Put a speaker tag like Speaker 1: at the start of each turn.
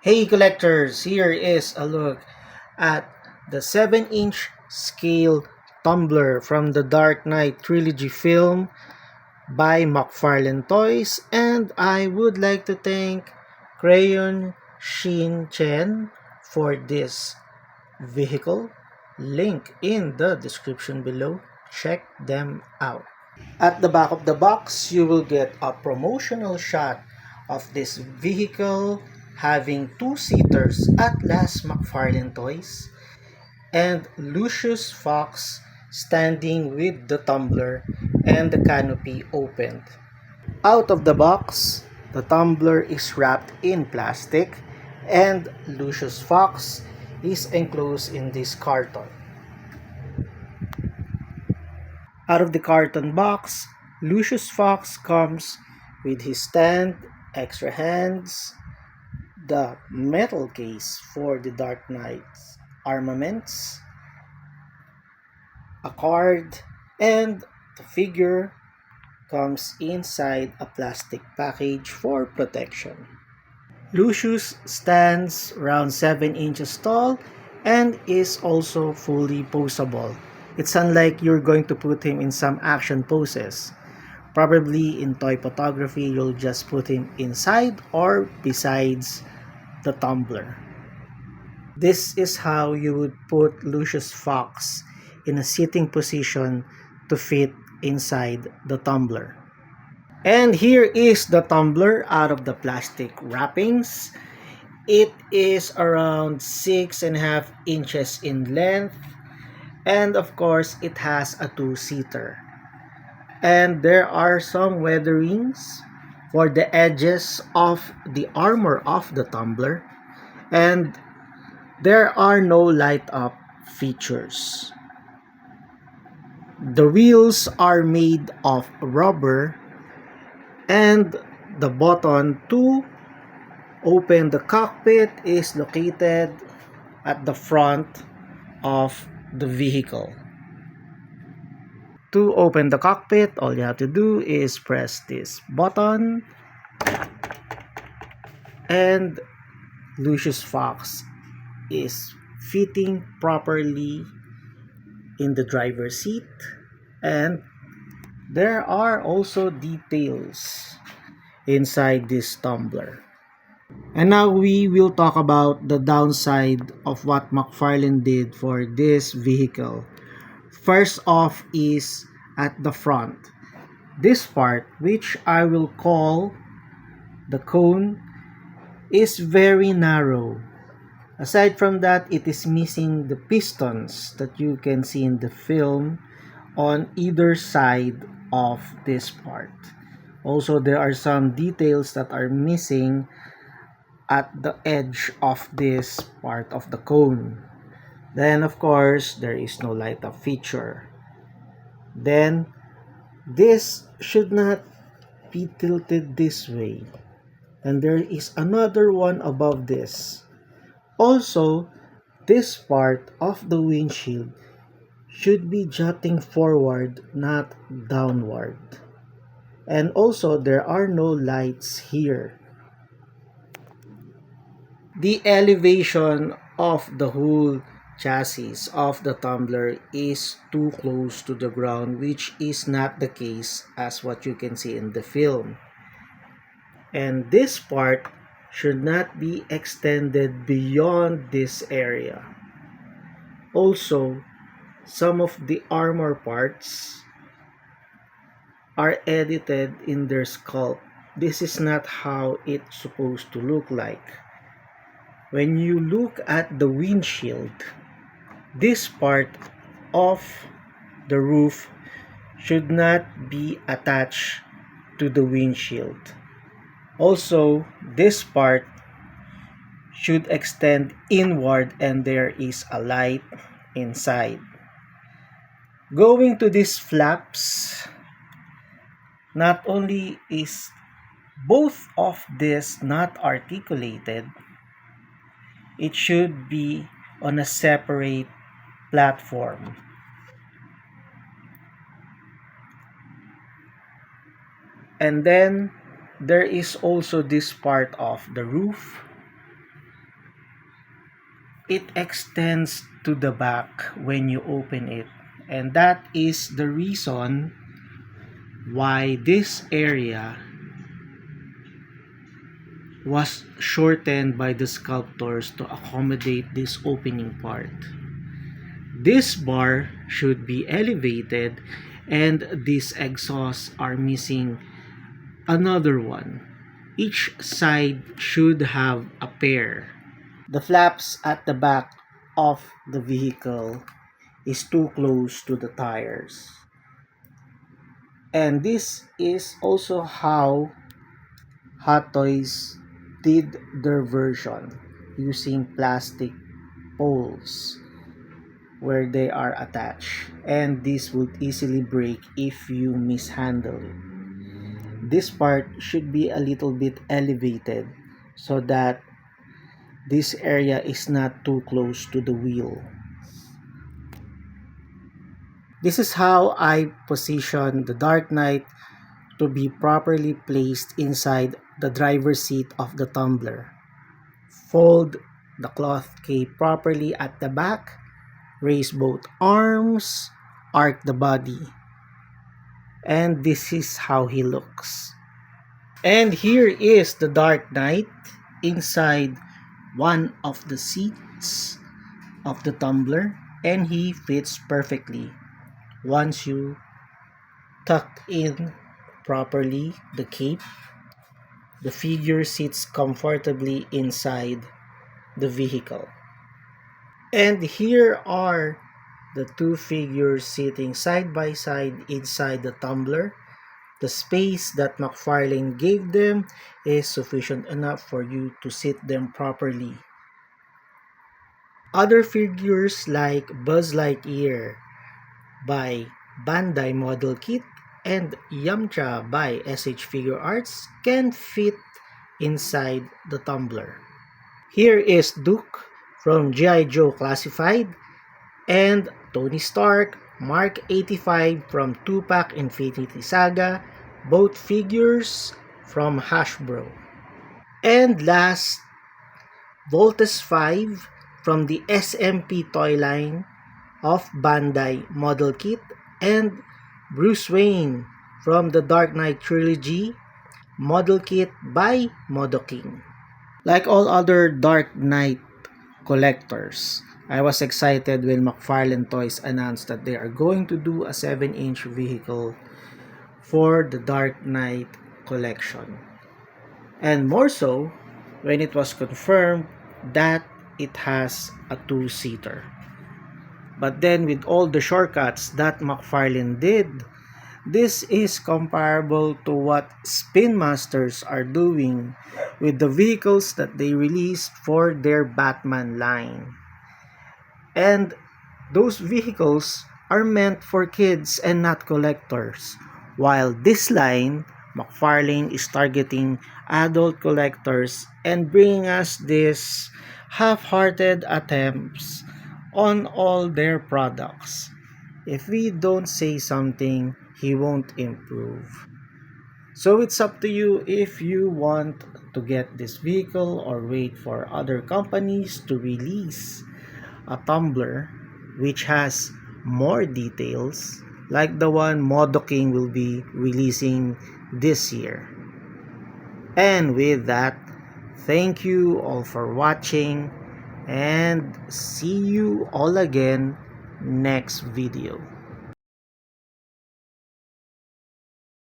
Speaker 1: Hey collectors, here is a look at the 7-inch scale tumbler from the Dark Knight trilogy film by McFarlane Toys, and I would like to thank Crayon Shin Chen for this vehicle. Link in the description below. Check them out. At the back of the box, you will get a promotional shot of this vehicle having two-seaters at Last McFarlane Toys and Lucius Fox standing with the tumbler and the canopy opened. Out of the box, the tumbler is wrapped in plastic and Lucius Fox is enclosed in this carton. Out of the carton box, Lucius Fox comes with his stand, extra hands, the metal case for the Dark Knight's armaments, a card, and the figure comes inside a plastic package for protection. Lucius stands around 7 inches tall and is also fully posable. It's unlike you're going to put him in some action poses. Probably in toy photography, you'll just put him inside or besides the tumbler. This is how you would put Lucius Fox in a sitting position to fit inside the tumbler. And here is the tumbler out of the plastic wrappings. It is around 6.5 inches in length, and of course it has a two-seater. And there are some weatherings for the edges of the armor of the tumbler, and there are no light up features. The wheels are made of rubber, and the button to open the cockpit is located at the front of the vehicle. To open the cockpit, all you have to do is press this button and Lucius Fox is fitting properly in the driver's seat, and there are also details inside this tumbler. And now we will talk about the downside of what McFarlane did for this vehicle. First off is at the front. This part, which I will call the cone, is very narrow. Aside from that, it is missing the pistons that you can see in the film on either side of this part. Also, there are some details that are missing at the edge of this part of the cone. Then, of course, there is no light up feature. Then, this should not be tilted this way. And there is another one above this. Also, this part of the windshield should be jutting forward, not downward. And also, there are no lights here. The elevation of the whole chassis of the tumbler is too close to the ground, which is not the case as what you can see in the film. And this part should not be extended beyond this area. Also, some of the armor parts are edited in their sculpt. This is not how it's supposed to look like. When you look at the windshield, this part of the roof should not be attached to the windshield. Also, this part should extend inward and there is a light inside. Going to these flaps, not only is both of this not articulated, it should be on a separate platform. And then there is also this part of the roof it extends to the back when you open it, and that is the reason why this area was shortened by the sculptors to accommodate this opening part. This bar should be elevated, and these exhausts are missing another one. Each side should have a pair. The flaps at the back of the vehicle is too close to the tires. And this is also how Hot Toys did their version, using plastic poles where they are attached, and this would easily break if you mishandle it. This part should be a little bit elevated so that this area is not too close to the wheel. This is how I position the Dark Knight to be properly placed inside the driver's seat of the tumbler. Fold the cloth cape properly at the back, raise both arms, arc the body, and this is how he looks. And here is the Dark Knight inside one of the seats of the tumbler, and he fits perfectly once you tuck in properly the cape. The figure sits comfortably inside the vehicle. And here are the two figures sitting side by side inside the tumbler. The space that McFarlane gave them is sufficient enough for you to sit them properly. Other figures like Buzz Lightyear by Bandai Model Kit and Yamcha by SH Figure Arts can fit inside the tumbler. Here is Duke from G.I. Joe Classified, and Tony Stark Mark 85 from Tupac Infinity Saga, both figures from Hasbro. And last, Voltes 5 from the SMP toy line of Bandai Model Kit, and Bruce Wayne from the Dark Knight Trilogy Model Kit by ModoKing. Like all other Dark Knight collectors, I was excited when McFarlane Toys announced that they are going to do a 7-inch vehicle for the Dark Knight collection. And more so when it was confirmed that it has a 2-seater. But then with all the shortcuts that McFarlane did, this is comparable to what Spin Masters are doing with the vehicles that they released for their Batman line. And those vehicles are meant for kids and not collectors, while this line, McFarlane is targeting adult collectors and bringing us these half-hearted attempts on all their products. If we don't say something, he won't improve. So it's up to you if you want to get this vehicle or wait for other companies to release a tumbler which has more details like the one ModoKing will be releasing this year. And with that, thank you all for watching, and see you all again next video.